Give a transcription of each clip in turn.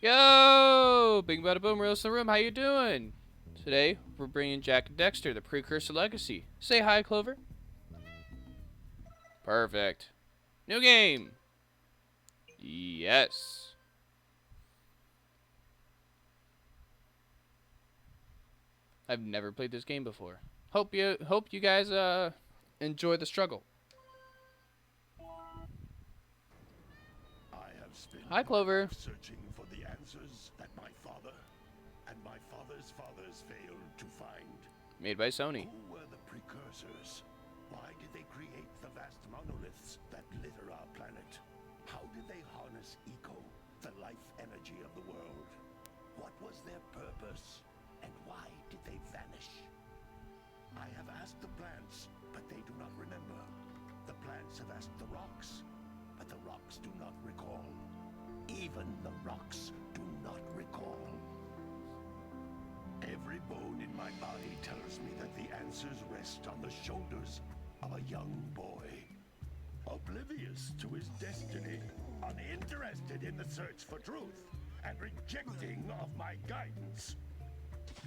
Yo, Bing Bada Boom, Reels in the room. How you doing? Today we're bringing Jak and Daxter, the Precursor Legacy. Say hi, Clover. Perfect. New game. Yes. I've never played this game before. Hope you guys enjoy the struggle. I have spent Hi, my Clover. life searching for the answers that my father and my father's fathers failed to find. Made by Sony. Who were the precursors? Why did they create the vast monoliths that litter our planet? How did they harness eco, the life energy of the world? What was their purpose? And why did they vanish? I have asked the plants, but they do not remember. The plants have asked the rocks, but the rocks do not recall. Even the rocks do not recall. Every bone in my body tells me that the answers rest on the shoulders of a young boy. Oblivious to his destiny, uninterested in the search for truth, and rejecting of my guidance.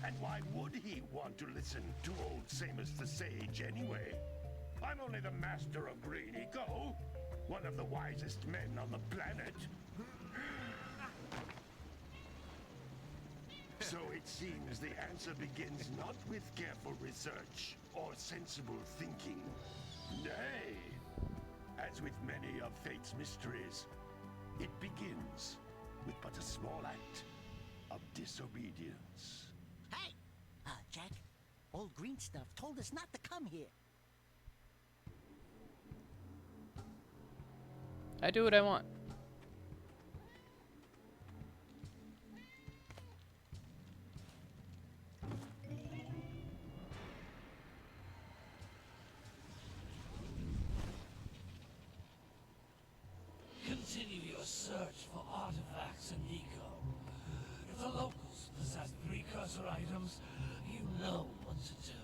And why would he want to listen to old Samus the Sage anyway? I'm only the master of green eco, one of the wisest men on the planet. So it seems the answer begins not with careful research or sensible thinking. Nay, as with many of fate's mysteries, it begins with but a small act of disobedience. Hey! Jak, old green stuff told us not to come here. I do what I want. Continue your search for artifacts and eco. If the locals possess precursor items, you know what to do.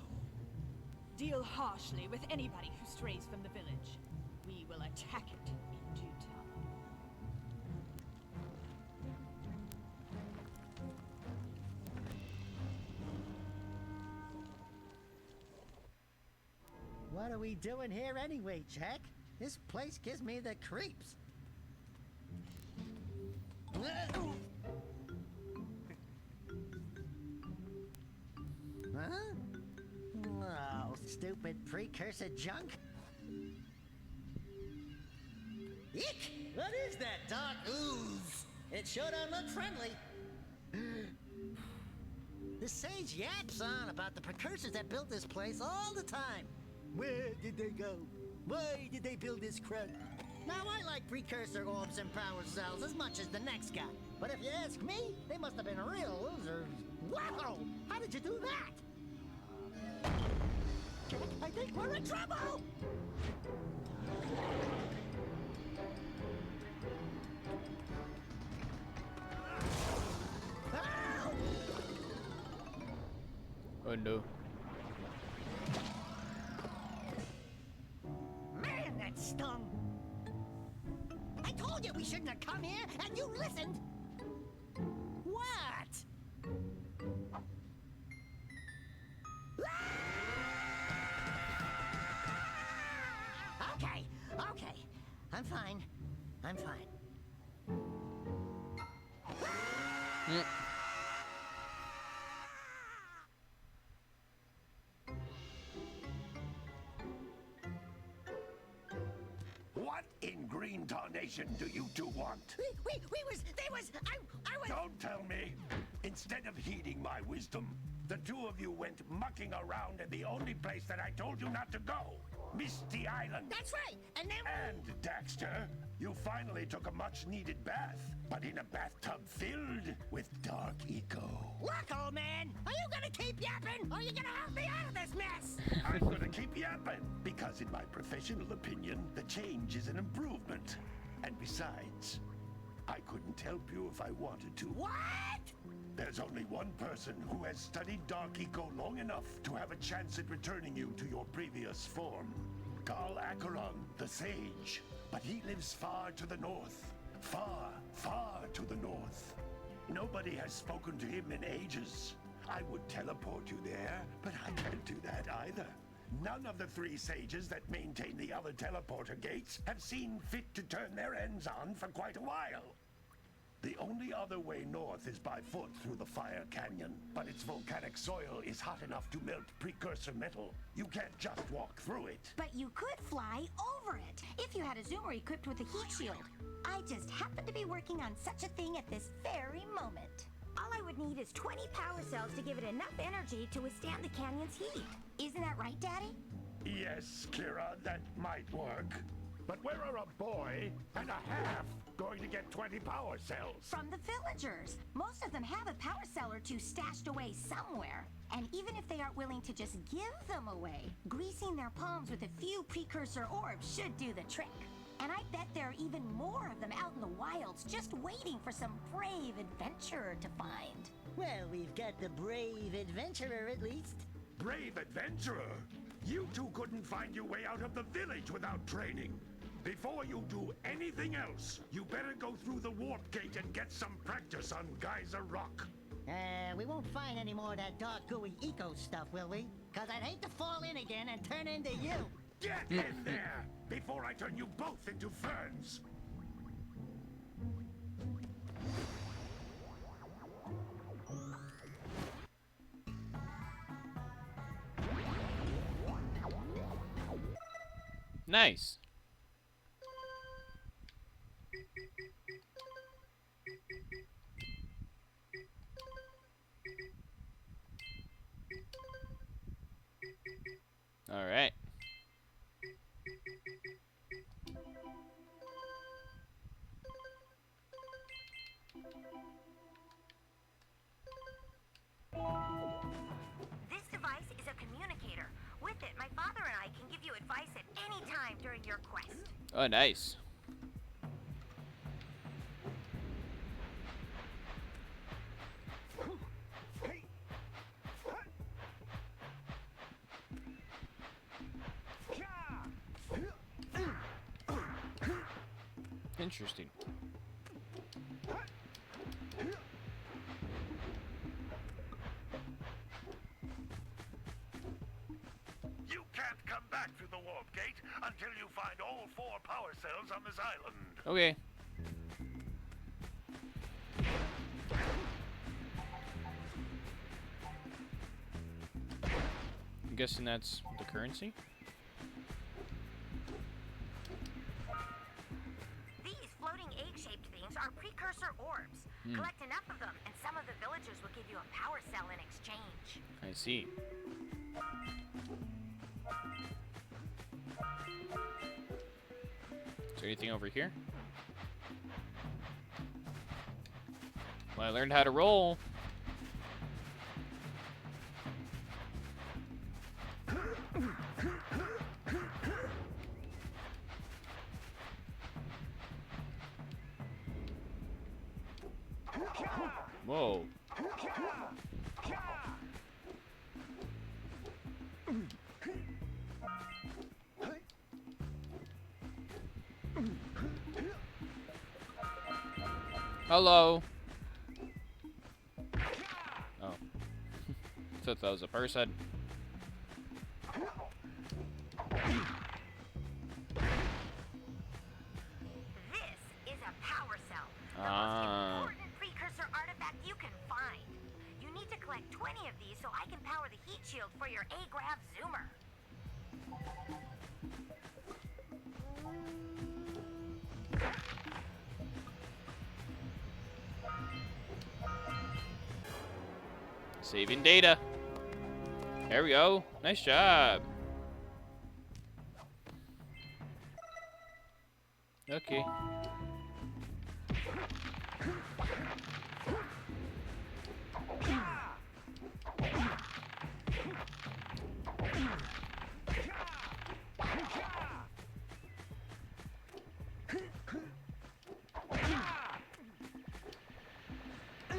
Deal harshly with anybody who strays from the village. We will attack it in due time. What are we doing here anyway, Jak? This place gives me the creeps. Huh? Oh, stupid precursor junk. Eek! What is that dark ooze? It sure don't look friendly. The sage yaps on about the precursors that built this place all the time. Where did they go? Why did they build this crud? Now, I like precursor orbs and power cells as much as the next guy. But if you ask me, they must have been real losers. Wow! How did you do that? I think we're in trouble! Ow! Oh no. Man, that stung! I told you we shouldn't have come here, and you listened! What? Okay, okay. I'm fine. I'm fine. Mm. What in green tarnation do you two want? I was... Don't tell me. Instead of heeding my wisdom, the two of you went mucking around in the only place that I told you not to go. Misty Island. That's right, and then... And, Daxter, you finally took a much-needed bath, but in a bathtub filled with dark eco. Look, old man, are you gonna keep yapping, or are you gonna help me out of this mess? I'm gonna keep yapping, because in my professional opinion, the change is an improvement. And besides, I couldn't help you if I wanted to. What? There's only one person who has studied Dark Eco long enough to have a chance at returning you to your previous form. Carl Acheron, the Sage. But he lives far to the north. Far, far to the north. Nobody has spoken to him in ages. I would teleport you there, but I can't do that either. None of the 3 sages that maintain the other teleporter gates have seen fit to turn their ends on for quite a while. The only other way north is by foot through the Fire Canyon, but its volcanic soil is hot enough to melt precursor metal. You can't just walk through it. But you could fly over it if you had a zoomer equipped with a heat shield. I just happen to be working on such a thing at this very moment. All I would need is 20 power cells to give it enough energy to withstand the canyon's heat. Isn't that right, Daddy? Yes, Kira, that might work. But where are a boy and a half going to get 20 power cells? From the villagers. Most of them have a power cell or 2 stashed away somewhere. And even if they aren't willing to just give them away, greasing their palms with a few precursor orbs should do the trick. And I bet there are even more of them out in the wilds just waiting for some brave adventurer to find. Well, we've got the brave adventurer at least. Brave adventurer? You two couldn't find your way out of the village without training. Before you do anything else, you better go through the warp gate and get some practice on Geyser Rock. We won't find any more of that dark gooey eco stuff, will we? Cause I'd hate to fall in again and turn into you. Get in there before I turn you both into ferns. Nice. All right. This device is a communicator. With it, my father and I can give you advice at any time during your quest. Oh, nice. Interesting. You can't come back through the warp gate until you find all 4 power cells on this island. Okay. I'm guessing that's the currency. These floating egg-shaped things are precursor orbs. Collect enough of them, and some of the villagers will give you a power cell in exchange. I see. Is there anything over here? Well, I learned how to roll. Whoa. Hello. Oh. Thought that was a person. This is a power cell. The Ah. most important precursor artifact you can find. You need to collect 20 of these so I can power the heat shield for your A-Grav zoomer. Saving data. There we go. Nice job. Okay.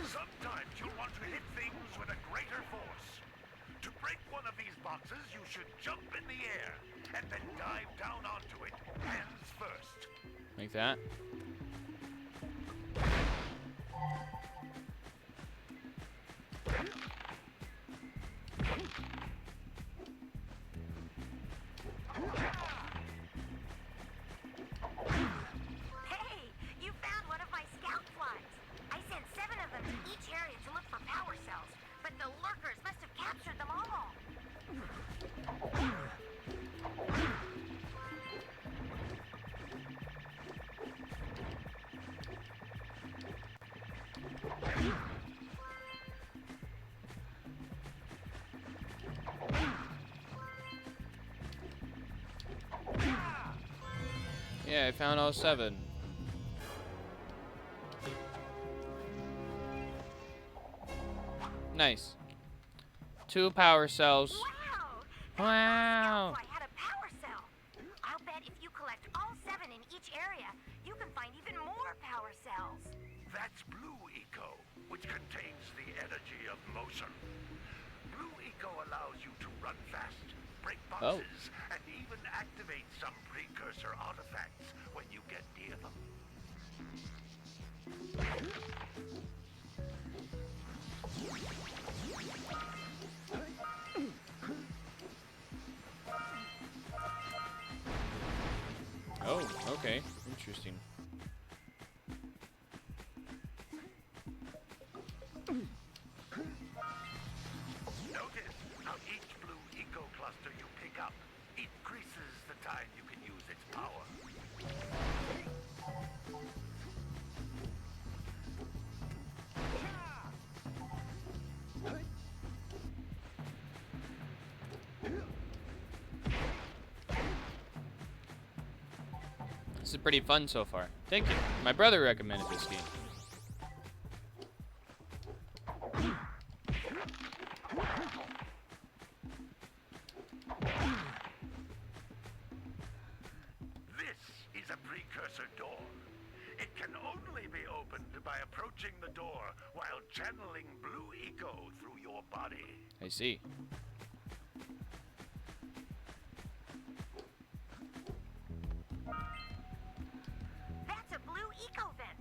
Sometimes you'll want to hit things with a greater force. To break one of these boxes, you should jump in the air and then dive down onto it, hands first. Like that. Yeah, I found all 7. Nice. 2 power cells. Wow! Wow. I had a power cell. I'll bet if you collect all 7 in each area, you can find even more power cells. That's Blue Eco, which contains the energy of motion. Blue Eco allows you to run fast, break boxes, and even activate some precursor artifacts when you get near them. Oh, okay. Interesting. Notice how each Blue Eco cluster you pick up increases the time you can use its power. This is pretty fun so far. Thank you. My brother recommended this game. This is a precursor door. It can only be opened by approaching the door while channeling Blue Eco through your body. I see. That's a Blue Eco vent.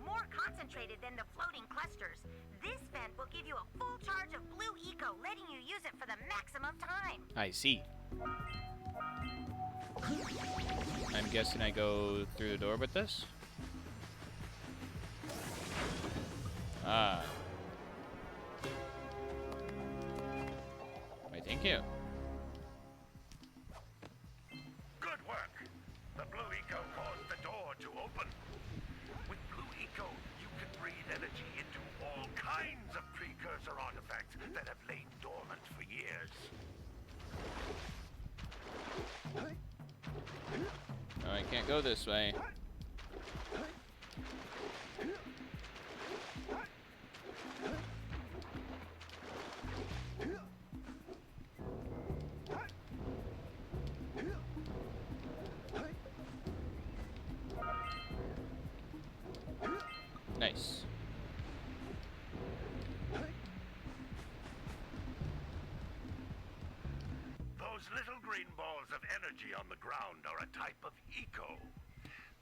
More concentrated than the floating clusters. This vent will give you a full charge of Blue Eco, letting you use it for the maximum time. I see. I'm guessing I go through the door with this? Ah. Why, thank you. Good work. The Blue Eco caused the door to open. With Blue Eco, you can breathe energy into all kinds of precursor artifacts that have lain dormant for years. Oh, I can't go this way. Nice. Those little green balls of energy on the ground are a type of eco.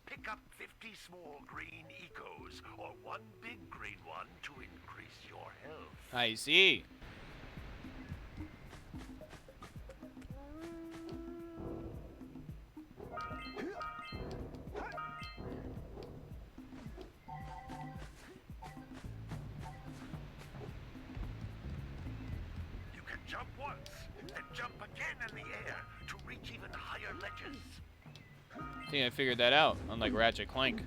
Pick up 50 small green ecos, or one big green one to increase your health. I see. You can jump once, and jump again in the air to reach even higher ledges. I think I figured that out, unlike Ratchet Clank.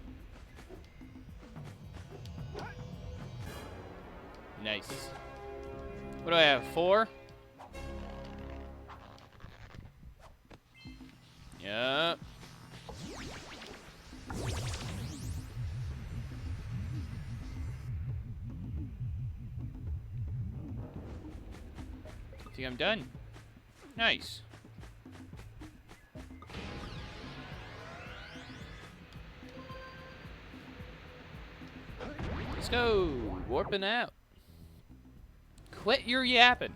Nice. What do I have? 4? Yep. I think I'm done. Nice. Let's go. Warping out. Quit your yapping.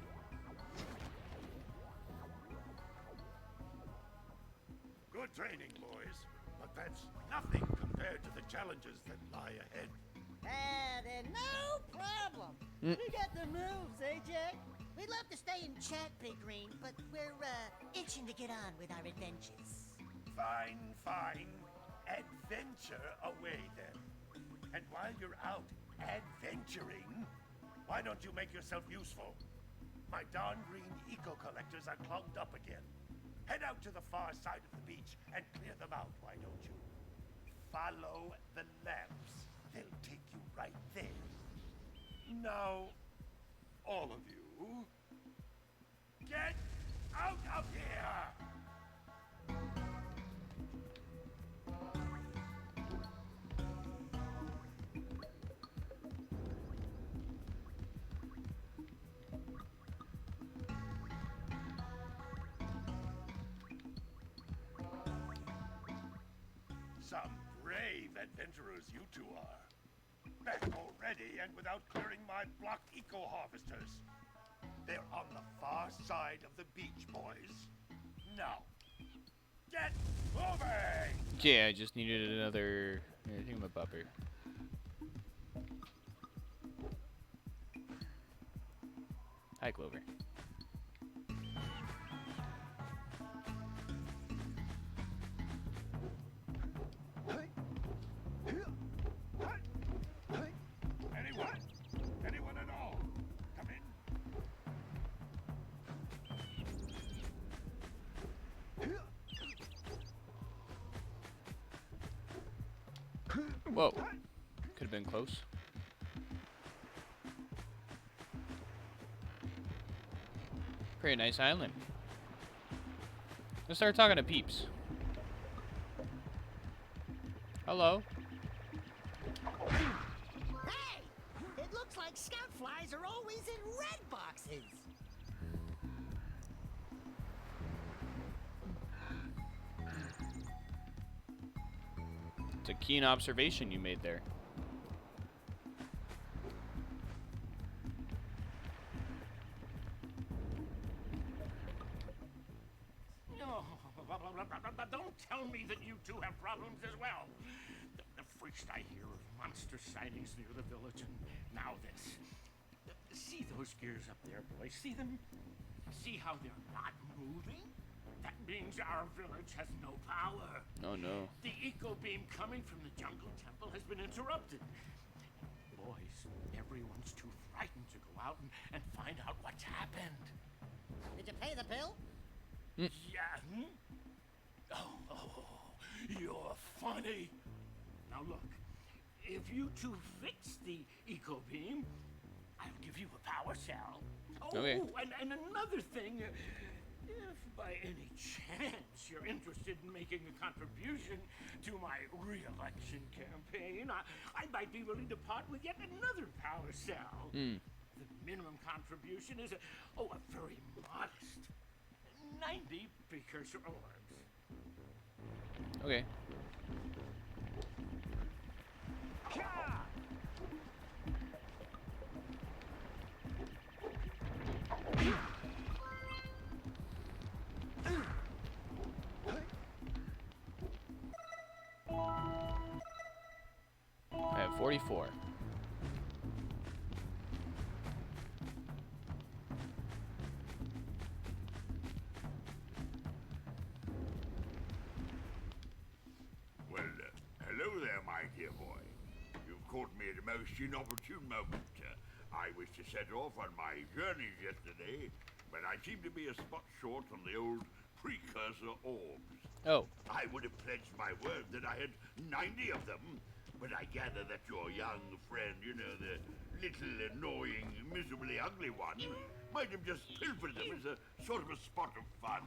Good training, boys, but that's nothing compared to the challenges that lie ahead. Then no problem. We got the moves, eh, Jack? We'd love to stay and chat, Big Green, but we're itching to get on with our adventures. Fine, fine. Adventure away then. And while you're out adventuring, why don't you make yourself useful? My darn green eco collectors are clogged up again. Head out to the far side of the beach and clear them out, why don't you? Follow the lamps. They'll take you right there. Now, all of you, get out of here! adventurers you two are. Back already and without clearing my blocked eco-harvesters. They're on the far side of the beach, boys. Now, get moving! Yeah, I just needed another thingamabobber. Hi, Clover. Anyone? Anyone at all? Come in. Whoa. Could have been close. Pretty nice island. Let's start talking to peeps. Hello. Hey! It looks like scout flies are always in red boxes. It's a keen observation you made there. Don't tell me that you two have problems as well. The first I hear of monster sightings near the village, and now this. See those gears up there, boys? See them? See how they're not moving? That means our village has no power. Oh no. The eco beam coming from the jungle temple has been interrupted. Boys, everyone's too frightened to go out and find out what's happened. Did you pay the bill? Yeah. Oh, you're funny. Now look, if you two fix the eco beam, I'll give you a power cell. Oh, Okay. and another thing, if by any chance you're interested in making a contribution to my re-election campaign, I might be willing to part with yet another power cell. The minimum contribution is a very modest 90 precursor orbs. Okay. I have 44. Well, hello there, my dear boy. You've caught me at a most inopportune moment. I was to set off on my journeys yesterday, but I seem to be a spot short on the old precursor orbs. Oh. I would have pledged my word that I had 90 of them, but I gather that your young friend, you know, the little annoying, miserably ugly one, might have just pilfered them as a sort of a spot of fun.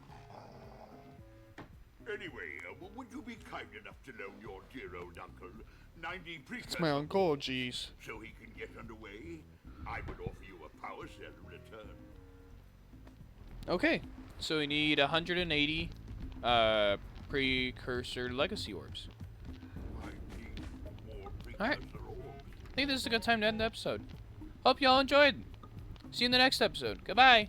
Anyway, would you be kind enough to loan your dear old uncle 90 precursor It's my uncle, jeez. so he can get underway? I would offer you a power cell in return. Okay. So we need 180 precursor legacy orbs. I need more precursor Alright. orbs. I think this is a good time to end the episode. Hope y'all enjoyed. See you in the next episode. Goodbye.